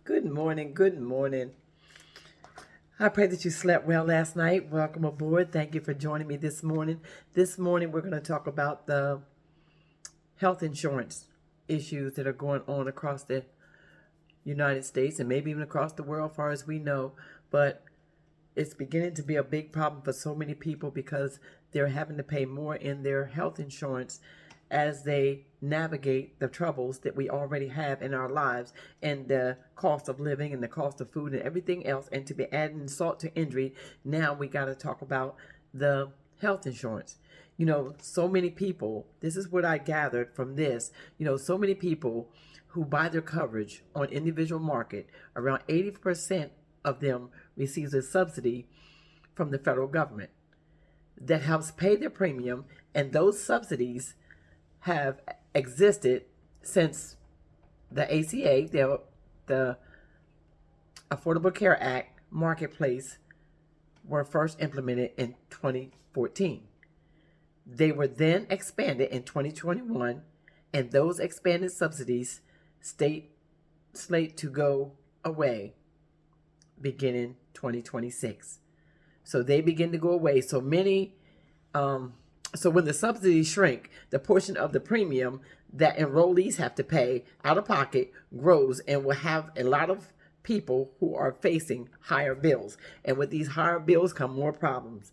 Good morning. Good morning. I pray that you slept well last night. Welcome aboard. Thank you for joining me this morning. This morning, we're going to talk about the health insurance issues that are going on across the United States and maybe even across the world, as far as we know. But it's beginning to be a big problem for so many people because they're having to pay more in their health insurance as they navigate the troubles that we already have in our lives and the cost of living and the cost of food and everything else. And to be adding insult to injury, now we got to talk about the health insurance. So many people, this is what I gathered from this, so many people who buy their coverage on individual market, around 80% of them receives a subsidy from the federal government that helps pay their premium, and those subsidies have existed since the ACA, the Affordable Care Act marketplace, were first implemented in 2014. They were then expanded in 2021, and those expanded subsidies slate to go away beginning 2026. So they begin to go away. So when the subsidies shrink, the portion of the premium that enrollees have to pay out of pocket grows, and will have a lot of people who are facing higher bills. And with these higher bills come more problems.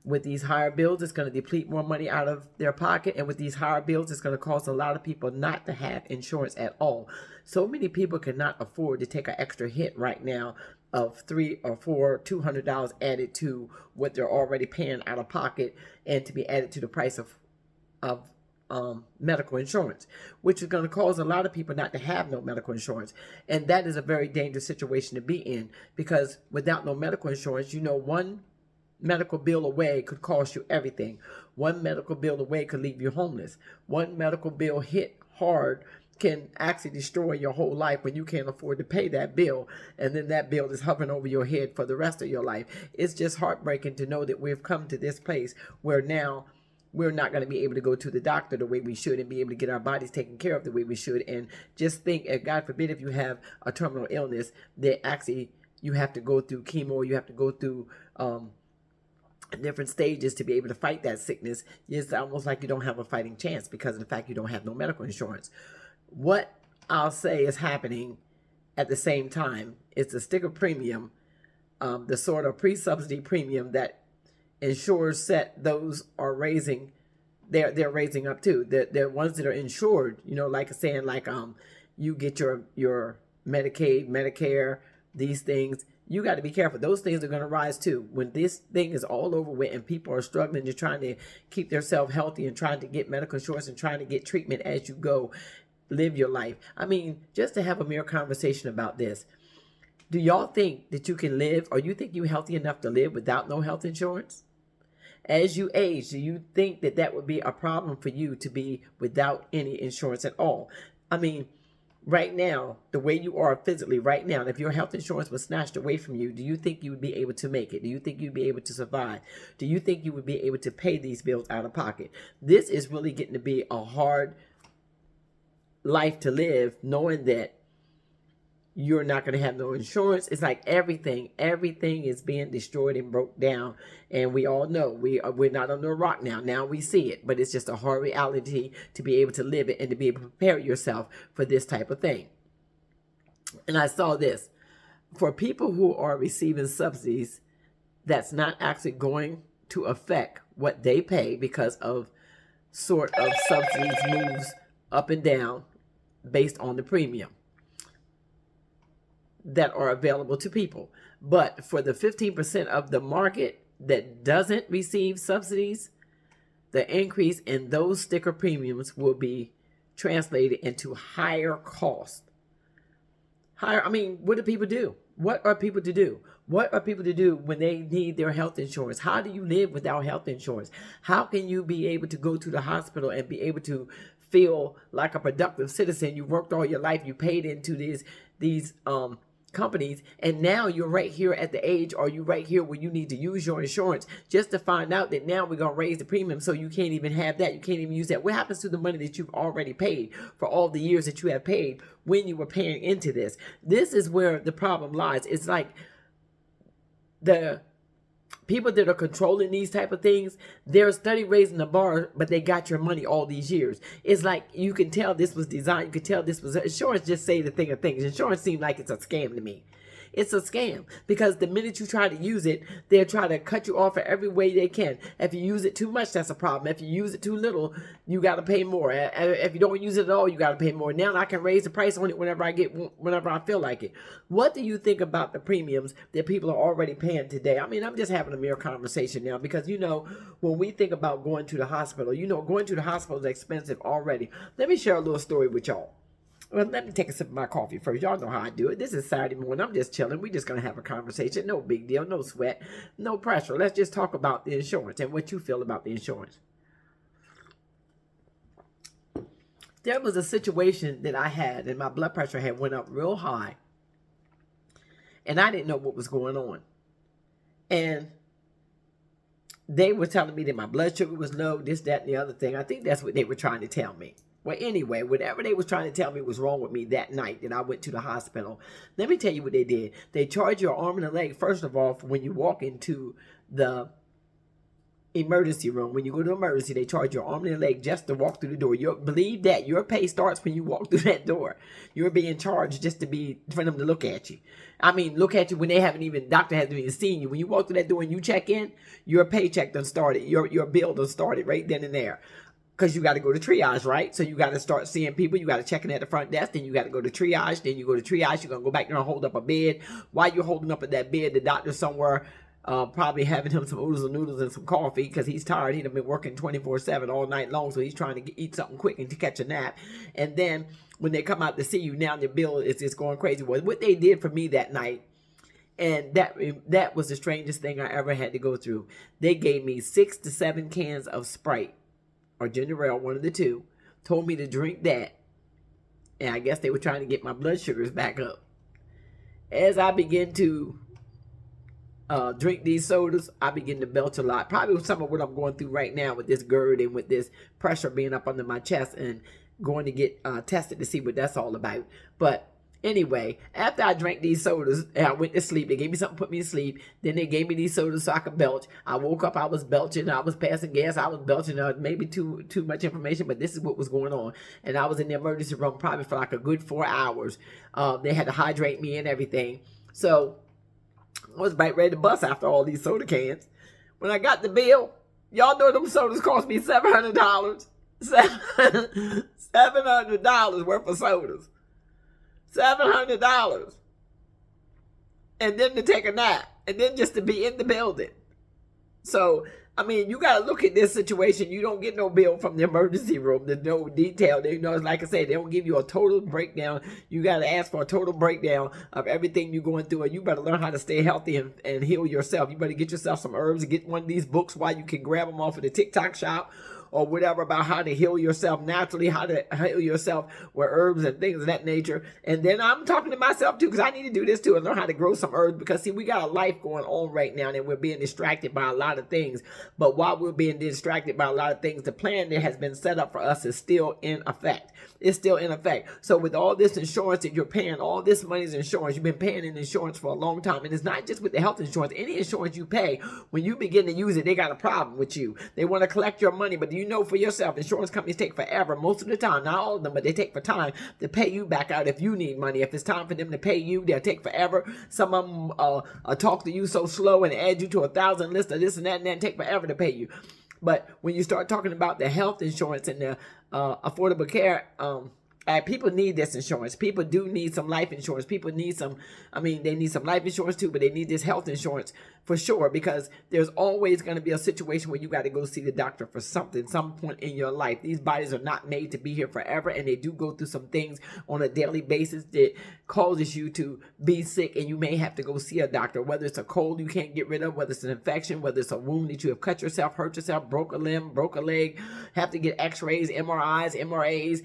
With these higher bills, it's going to deplete more money out of their pocket. And with these higher bills, it's going to cause a lot of people not to have insurance at all. So many people cannot afford to take an extra hit right now of $300 or $200 added to what they're already paying out of pocket, and to be added to the price of medical insurance, which is going to cause a lot of people not to have no medical insurance. And that is a very dangerous situation to be in, because without no medical insurance, one medical bill away could cost you everything. One medical bill away could leave you homeless. One medical bill hit hard can actually destroy your whole life when you can't afford to pay that bill, and then that bill is hovering over your head for the rest of your life. It's just heartbreaking to know that we've come to this place where now we're not going to be able to go to the doctor the way we should and be able to get our bodies taken care of the way we should. And just think, God forbid, if you have a terminal illness, that actually you have to go through chemo, you have to go through different stages to be able to fight that sickness. It's almost like you don't have a fighting chance because of the fact you don't have no medical insurance. What I'll say is happening at the same time is the sticker premium, the sort of pre-subsidy premium that insurers set those are raising. They're raising up too. The ones that are insured, like saying you get your Medicaid, Medicare, these things. You got to be careful. Those things are going to rise too. When this thing is all over with and people are struggling, you're trying to keep themselves healthy and trying to get medical insurance and trying to get treatment as you go, live your life. I mean, just to have a mere conversation about this. Do y'all think that you can live, or you think you're healthy enough to live without no health insurance? As you age, do you think that that would be a problem for you to be without any insurance at all? I mean, right now, the way you are physically right now, if your health insurance was snatched away from you, do you think you would be able to make it? Do you think you'd be able to survive? Do you think you would be able to pay these bills out of pocket? This is really getting to be a hard life to live, knowing that you're not going to have no insurance. It's like everything is being destroyed and broke down. And we all know we're not under a rock now. Now we see it, but it's just a hard reality to be able to live it and to be able to prepare yourself for this type of thing. And I saw this. For people who are receiving subsidies, that's not actually going to affect what they pay because of sort of subsidies moves up and down based on the premium that are available to people. But for the 15% of the market that doesn't receive subsidies, the increase in those sticker premiums will be translated into higher cost. What do people do? What are people to do? What are people to do when they need their health insurance? How do you live without health insurance? How can you be able to go to the hospital and be able to feel like a productive citizen? You worked all your life, you paid into these companies, and now you're right here at the age, or you right here where you need to use your insurance, just to find out that now we're going to raise the premium so you can't even have that. You can't even use that. What happens to the money that you've already paid for all the years that you have paid when you were paying into this? This is where the problem lies. It's like the people that are controlling these type of things, they're study raising the bar, but they got your money all these years. It's like you can tell this was designed. You can tell this was insurance. Just say the thing of things. Insurance seems like it's a scam to me. It's a scam because the minute you try to use it, they'll try to cut you off in every way they can. If you use it too much, that's a problem. If you use it too little, you got to pay more. If you don't use it at all, you got to pay more. Now I can raise the price on it whenever I feel like it. What do you think about the premiums that people are already paying today? I mean, I'm just having a mere conversation now because, when we think about going to the hospital, going to the hospital is expensive already. Let me share a little story with y'all. Well, let me take a sip of my coffee first. Y'all know how I do it. This is Saturday morning. I'm just chilling. We just going to have a conversation. No big deal. No sweat. No pressure. Let's just talk about the insurance and what you feel about the insurance. There was a situation that I had, and my blood pressure had went up real high. And I didn't know what was going on. And they were telling me that my blood sugar was low, this, that, and the other thing. I think that's what they were trying to tell me. Well, anyway, whatever they was trying to tell me was wrong with me that night that I went to the hospital, let me tell you what they did. They charge your arm and a leg, first of all, for when you walk into the emergency room. When you go to emergency, they charge your arm and a leg just to walk through the door. Believe that your pay starts when you walk through that door. You're being charged just for them to look at you. I mean, look at you when doctor hasn't even seen you. When you walk through that door and you check in, your paycheck done started. Your bill done started right then and there. Because you got to go to triage, right? So you got to start seeing people. You got to check in at the front desk. Then you got to go to triage. Then you go to triage. You're going to go back there and hold up a bed. While you're holding up at that bed, the doctor's somewhere probably having him some oodles and noodles and some coffee because he's tired. He'd have been working 24/7 all night long. So he's trying to eat something quick and to catch a nap. And then when they come out to see you, now the bill is just going crazy. Well, what they did for me that night, and that was the strangest thing I ever had to go through. They gave me 6 to 7 cans of Sprite or ginger ale, one of the two, told me to drink that. And I guess they were trying to get my blood sugars back up. As I begin to drink these sodas, I begin to belch a lot. Probably some of what I'm going through right now with this GERD and with this pressure being up under my chest and going to get tested to see what that's all about. But anyway, after I drank these sodas and I went to sleep, they gave me something to put me to sleep. Then they gave me these sodas so I could belch. I woke up, I was belching, I was passing gas, I was belching. Maybe too much information, but this is what was going on. And I was in the emergency room probably for like a good 4 hours. They had to hydrate me and everything. So I was about ready to bust after all these soda cans. When I got the bill, y'all know them sodas cost me $700. $700 worth of sodas. $700. And then to take a nap. And then just to be in the building. So, I mean, you got to look at this situation. You don't get no bill from the emergency room. There's no detail. Like I said, they don't give you a total breakdown. You got to ask for a total breakdown of everything you're going through. And you better learn how to stay healthy and heal yourself. You better get yourself some herbs and get one of these books while you can grab them off of the TikTok shop or whatever about how to heal yourself naturally, how to heal yourself with herbs and things of that nature. And then I'm talking to myself too, because I need to do this too and learn how to grow some herbs, because see, we got a life going on right now and we're being distracted by a lot of things. But while we're being distracted by a lot of things, the plan that has been set up for us is still in effect. It's still in effect. So with all this insurance that you're paying, all this money is insurance. You've been paying in insurance for a long time. And it's not just with the health insurance. Any insurance you pay, when you begin to use it, they got a problem with you. They want to collect your money. But do you know for yourself, insurance companies take forever, most of the time, not all of them, but they take for time to pay you back out if you need money. If it's time for them to pay you, they'll take forever. Some of them talk to you so slow and add you to 1,000 list of this and that, and then take forever to pay you. But when you start talking about the health insurance and the affordable care, people need this insurance. People do need some life insurance. People need they need some life insurance too, but they need this health insurance for sure, because there's always going to be a situation where you got to go see the doctor for something, some point in your life. These bodies are not made to be here forever, and they do go through some things on a daily basis that causes you to be sick, and you may have to go see a doctor, whether it's a cold you can't get rid of, whether it's an infection, whether it's a wound that you have cut yourself, hurt yourself, broke a limb, broke a leg, have to get x-rays, MRIs, MRAs,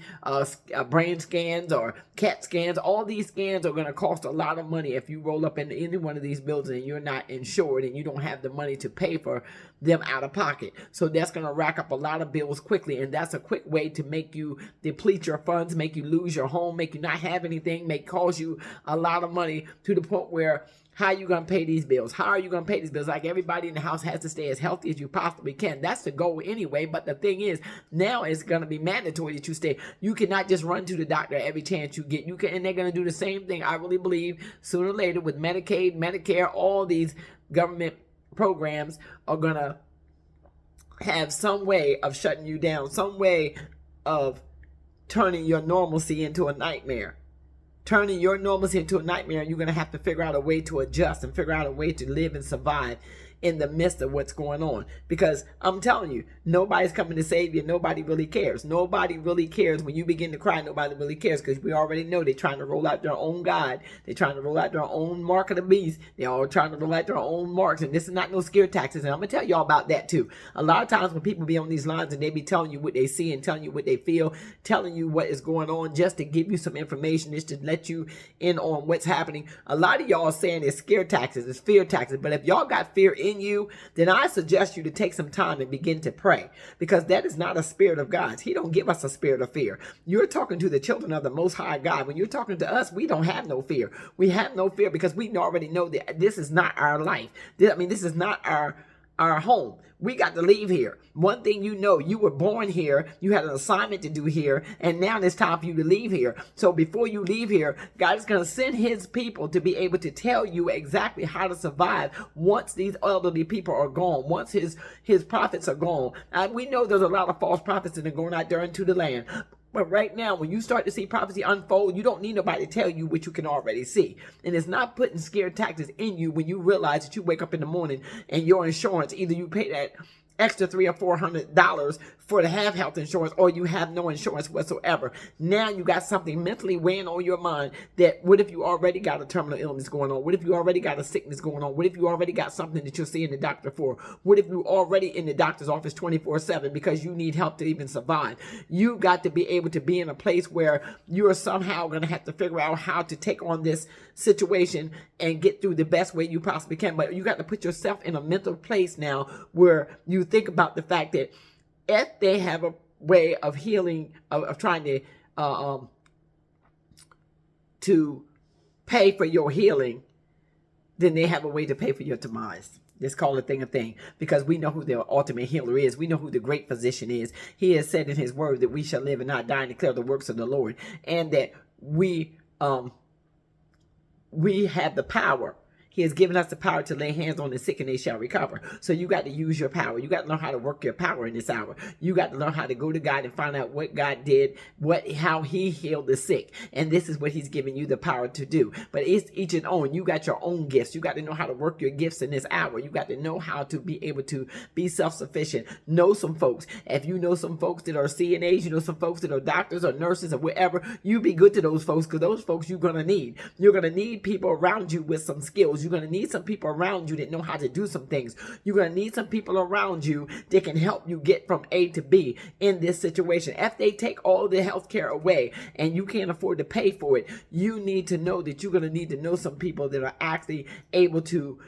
brain scans or CAT scans. All these scans are going to cost a lot of money if you roll up into any one of these buildings and you're not insured and you don't have the money to pay for them out of pocket. So that's going to rack up a lot of bills quickly, and that's a quick way to make you deplete your funds, make you lose your home, make you not have anything, may cause you a lot of money to the point where how are you going to pay these bills? How are you going to pay these bills? Like, everybody in the house has to stay as healthy as you possibly can. That's the goal anyway. But the thing is, now it's going to be mandatory that you stay. You cannot just run to the doctor every chance you get. You can, and they're going to do the same thing, I really believe, sooner or later with Medicaid, Medicare, all these government programs are going to have some way of shutting you down, some way of turning your normalcy into a nightmare. Turning your normalcy into a nightmare, you're going to have to figure out a way to adjust and figure out a way to live and survive in the midst of what's going on. Because I'm telling you, nobody's coming to save you. Nobody really cares. Nobody really cares. When you begin to cry, nobody really cares, because we already know they're trying to roll out their own God. They're trying to roll out their own mark of the beast. They're all trying to roll out their own marks. And this is not no scare tactics. And I'm going to tell y'all about that too. A lot of times when people be on these lines and they be telling you what they see and telling you what they feel, telling you what is going on just to give you some information, just to let you in on what's happening. A lot of y'all are saying it's scare tactics, it's fear tactics. But if y'all got fear in you, then I suggest you to take some time and begin to pray, because that is not a spirit of God. He don't give us a spirit of fear. You're talking to the children of the Most High God. When you're talking to us, we don't have no fear. We have no fear because we already know that this is not our life. This is not our home. We got to leave here. One thing you know, you were born here, you had an assignment to do here, and now it's time for you to leave here. So before you leave here, God is going to send his people to be able to tell you exactly how to survive once these elderly people are gone, once his prophets are gone. And we know there's a lot of false prophets that are going out there into the land. But right now, when you start to see prophecy unfold, you don't need nobody to tell you what you can already see. And it's not putting scare tactics in you when you realize that you wake up in the morning and your insurance, either you pay that extra $300 or $400 for to have health insurance, or you have no insurance whatsoever. Now you got something mentally weighing on your mind that what if you already got a terminal illness going on? What if you already got a sickness going on? What if you already got something that you're seeing the doctor for? What if you already in the doctor's office 24/7 because you need help to even survive? You got to be able to be in a place where you're somehow going to have to figure out how to take on this situation and get through the best way you possibly can. But you got to put yourself in a mental place now where you think about the fact that if they have a way of healing, of trying to pay for your healing, then they have a way to pay for your demise. Let's call a thing a thing, because we know who the ultimate healer is. We know who the great physician is. He has said in his word that we shall live and not die and declare the works of the Lord, and that we have the power. He has given us the power to lay hands on the sick and they shall recover. So you got to use your power. You got to learn how to work your power in this hour. You got to learn how to go to God and find out what God did, how he healed the sick. And this is what he's giving you the power to do. But it's each and own. You got your own gifts. You got to know how to work your gifts in this hour. You got to know how to be able to be self-sufficient. Know some folks. If you know some folks that are CNAs, you know some folks that are doctors or nurses or whatever, you be good to those folks, because those folks you're going to need. You're going to need people around you with some skills. You're going to need some people around you that know how to do some things. You're going to need some people around you that can help you get from A to B in this situation. If they take all the health care away and you can't afford to pay for it, you need to know that you're going to need to know some people that are actually able to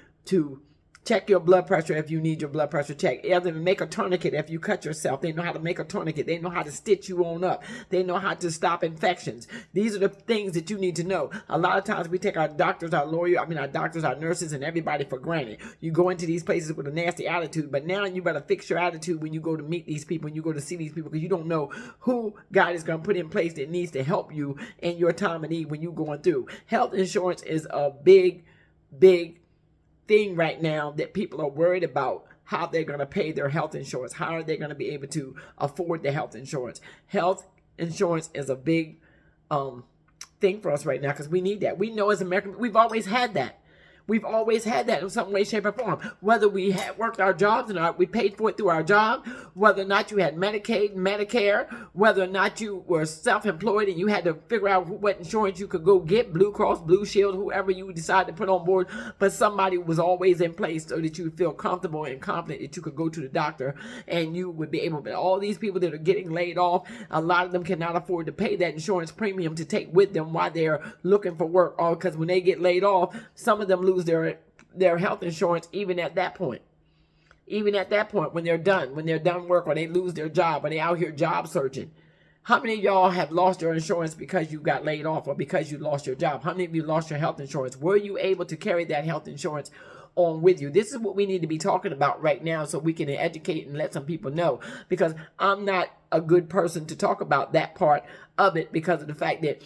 check your blood pressure if you need your blood pressure checked. Either make a tourniquet if you cut yourself. They know how to make a tourniquet. They know how to stitch you on up. They know how to stop infections. These are the things that you need to know. A lot of times we take our doctors, our doctors, our nurses, and everybody for granted. You go into these places with a nasty attitude, but now you better fix your attitude when you go to meet these people and you go to see these people, because you don't know who God is going to put in place that needs to help you in your time of need when you're going through. Health insurance is a big thing right now that people are worried about, how they're going to pay their health insurance. How are they going to be able to afford the health insurance? Health insurance is a big thing for us right now, because we need that. We know as Americans, we've always had that. We've always had that in some way, shape, or form. Whether we had worked our jobs or not, we paid for it through our job. Whether or not you had Medicaid, Medicare, whether or not you were self-employed and you had to figure out what insurance you could go get, Blue Cross, Blue Shield, whoever you decide to put on board, but somebody was always in place so that you would feel comfortable and confident that you could go to the doctor and you would be able to. All these people that are getting laid off, a lot of them cannot afford to pay that insurance premium to take with them while they're looking for work, or because when they get laid off, some of them lose their health insurance even at that point. Even at that point, when they're done work, or they lose their job, or they out here job searching. How many of y'all have lost your insurance because you got laid off or because you lost your job? How many of you lost your health insurance? Were you able to carry that health insurance on with you? This is what we need to be talking about right now so we can educate and let some people know, because I'm not a good person to talk about that part of it because of the fact that,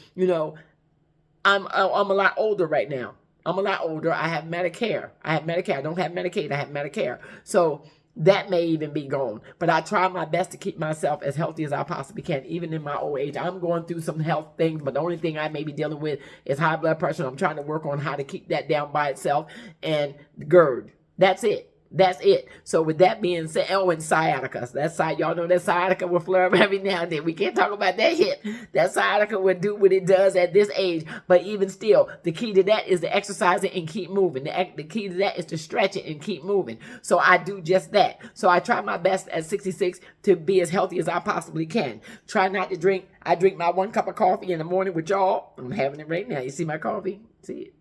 I'm a lot older right now. I'm a lot older. I have Medicare. I don't have Medicaid. I have Medicare. So that may even be gone. But I try my best to keep myself as healthy as I possibly can, even in my old age. I'm going through some health things, but the only thing I may be dealing with is high blood pressure. I'm trying to work on how to keep that down by itself, and GERD. That's it. That's it. So with that being said, and sciatica. Y'all know that sciatica will flare up every now and then. We can't talk about that hip. That sciatica will do what it does at this age. But even still, the key to that is to exercise it and keep moving. The key to that is to stretch it and keep moving. So I do just that. So I try my best at 66 to be as healthy as I possibly can. Try not to drink. I drink my 1 cup of coffee in the morning with y'all. I'm having it right now. You see my coffee? See it?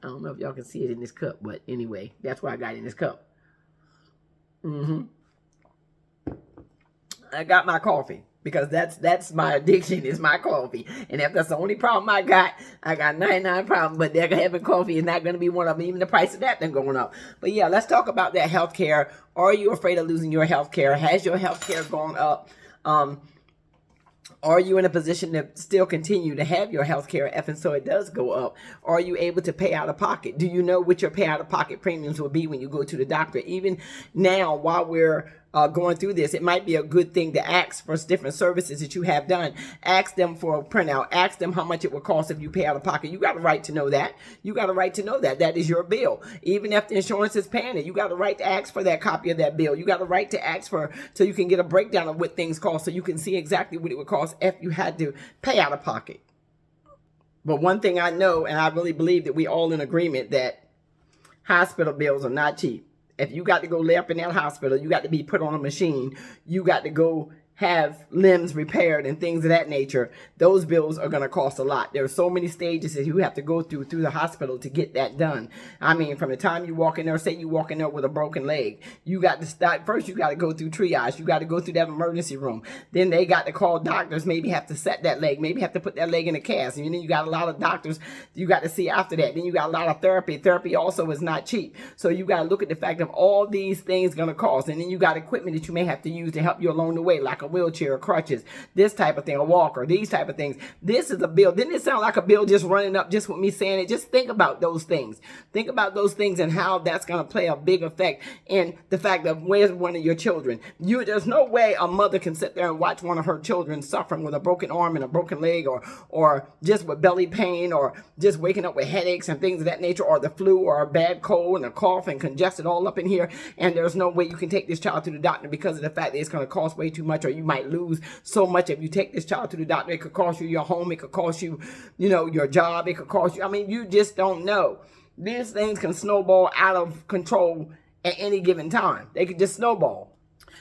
I don't know if y'all can see it in this cup, but anyway, that's why I got it in this cup. I got my coffee because that's my addiction, is my coffee. And if that's the only problem I got 99 problems, but they're having coffee is not going to be one of them. Even the price of that then going up. But yeah, let's talk about that health care. Are you afraid of losing your health care? Has your health care gone up? Are you in a position to still continue to have your health care if and so it does go up? Are you able to pay out of pocket? Do you know what your pay out of pocket premiums will be when you go to the doctor? Even now, while we're going through this, it might be a good thing to ask for different services that you have done. Ask them for a printout. Ask them how much it will cost if you pay out of pocket. You got a right to know that. You got a right to know that. That is your bill. Even if the insurance is paying it, you got a right to ask for that copy of that bill. You got a right to ask for, so you can get a breakdown of what things cost, so you can see exactly what it would cost if you had to pay out of pocket. But one thing I know, and I really believe that we all in agreement, that hospital bills are not cheap. If you got to go lay up in that hospital, you got to be put on a machine, you got to go have limbs repaired and things of that nature, those bills are going to cost a lot. There are so many stages that you have to go through the hospital to get that done. I mean, from the time you walk in there, say you walk in there with a broken leg, you got to start, first you got to go through triage, you got to go through that emergency room. Then they got to call doctors, maybe have to set that leg, maybe have to put that leg in a cast. And then you got a lot of doctors you got to see after that. Then you got a lot of therapy. Therapy also is not cheap. So you got to look at the fact of all these things going to cost. And then you got equipment that you may have to use to help you along the way, like a wheelchair, crutches, this type of thing, a walker, these type of things. This is a bill. Didn't it sound like a bill just running up just with me saying it? Just think about those things. Think about those things and how that's going to play a big effect in the fact of where's one of your children. There's no way a mother can sit there and watch one of her children suffering with a broken arm and a broken leg, or just with belly pain, or just waking up with headaches and things of that nature, or the flu, or a bad cold and a cough and congested all up in here. And there's no way you can take this child to the doctor because of the fact that it's going to cost way too much, or you might lose so much if you take this child to the doctor. It could cost you your home. It could cost you, your job. It could cost you, you just don't know. These things can snowball out of control at any given time. They could just snowball.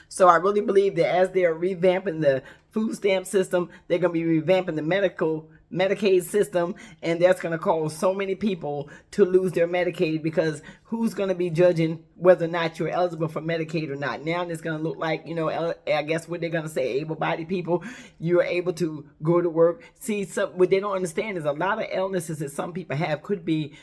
So I really believe that as they're revamping the food stamp system, they're going to be revamping the Medicaid system, and that's going to cause so many people to lose their Medicaid, because who's going to be judging whether or not you're eligible for Medicaid or not? Now it's going to look like, I guess what they're going to say, able-bodied people, you're able to go to work. See, what they don't understand is a lot of illnesses that some people have could be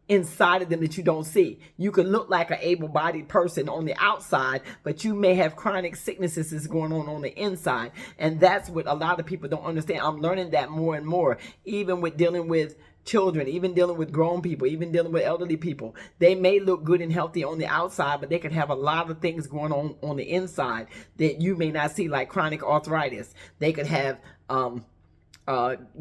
inside of them that you don't see. You could look like an able-bodied person on the outside, but you may have chronic sicknesses that's going on the inside. And that's what a lot of people don't understand. I'm learning that more and more, even with dealing with children, even dealing with grown people, even dealing with elderly people. They may look good and healthy on the outside, but they could have a lot of things going on the inside that you may not see, like chronic arthritis. They could have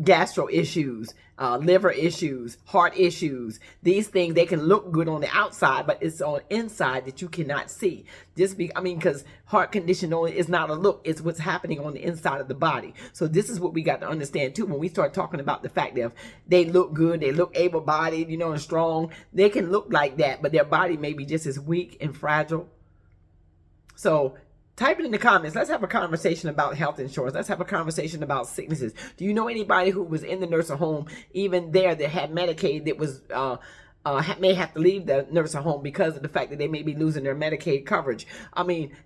gastro issues. liver issues, heart issues. These things, they can look good on the outside, but it's on inside that you cannot see. Because heart condition only is not a look, it's what's happening on the inside of the body. So this is what we got to understand too when we start talking about the fact that they look good, they look able-bodied, and strong. They can look like that, but their body may be just as weak and fragile. So type it in the comments. Let's have a conversation about health insurance. Let's have a conversation about sicknesses. Do you know anybody who was in the nursing home, even there, that had Medicaid, that was may have to leave the nursing home because of the fact that they may be losing their Medicaid coverage?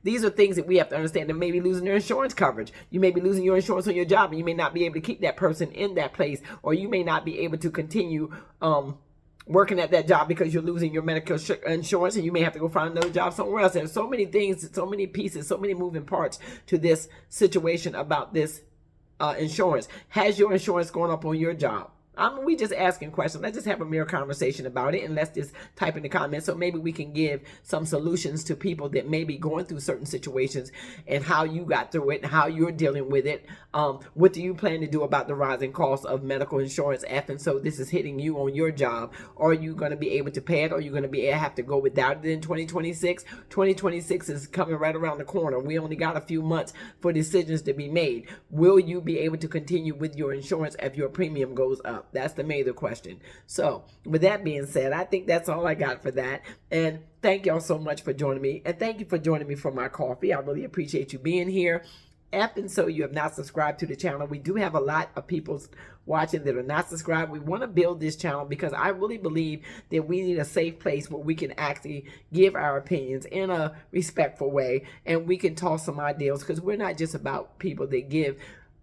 These are things that we have to understand. They may be losing their insurance coverage. You may be losing your insurance on your job, and you may not be able to keep that person in that place, or you may not be able to continue working at that job because you're losing your medical insurance, and you may have to go find another job somewhere else. There's so many things, so many pieces, so many moving parts to this situation about this insurance. Has your insurance gone up on your job? We just asking questions. Let's just have a mere conversation about it, and let's just type in the comments so maybe we can give some solutions to people that may be going through certain situations and how you got through it and how you're dealing with it. What do you plan to do about the rising cost of medical insurance? And so this is hitting you on your job. Are you going to be able to pay it? Or are you going to have to go without it in 2026? 2026 is coming right around the corner. We only got a few months for decisions to be made. Will you be able to continue with your insurance if your premium goes up? That's the major question. So with that being said, I think that's all I got for that. And thank y'all so much for joining me. And thank you for joining me for my coffee. I really appreciate you being here. And so you have not subscribed to the channel. We do have a lot of people watching that are not subscribed. We want to build this channel because I really believe that we need a safe place where we can actually give our opinions in a respectful way, and we can toss some ideas, because we're not just about people that give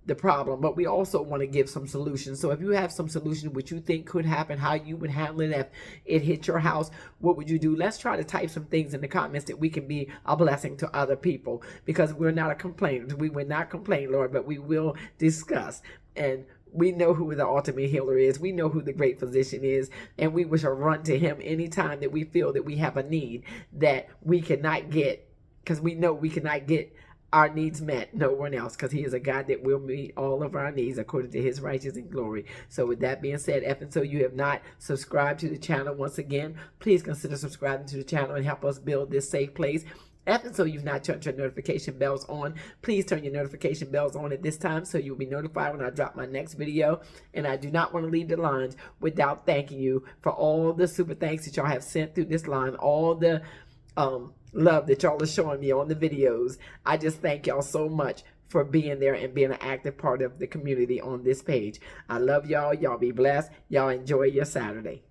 the problem, but we also want to give some solutions. So if you have some solutions which you think could happen, how you would handle it if it hit your house, what would you do? Let's try to type some things in the comments that we can be a blessing to other people, because we're not a complainant. We will not complain, Lord, but we will discuss. And we know who the ultimate healer is. We know who the great physician is, and we shall run to him anytime that we feel that we have a need that we cannot get, because we know we cannot get our needs met no one else, because he is a God that will meet all of our needs according to his righteousness and glory. So with that being said, if and so you have not subscribed to the channel, once again, please consider subscribing to the channel and help us build this safe place. If and so you've not turned your notification bells on, please turn your notification bells on at this time so you'll be notified when I drop my next video. And I do not want to leave the lines without thanking you for all the super thanks that y'all have sent through this line, all the love that y'all are showing me on the videos. I just thank y'all so much for being there and being an active part of the community on this page. I love y'all. Y'all be blessed. Y'all enjoy your Saturday.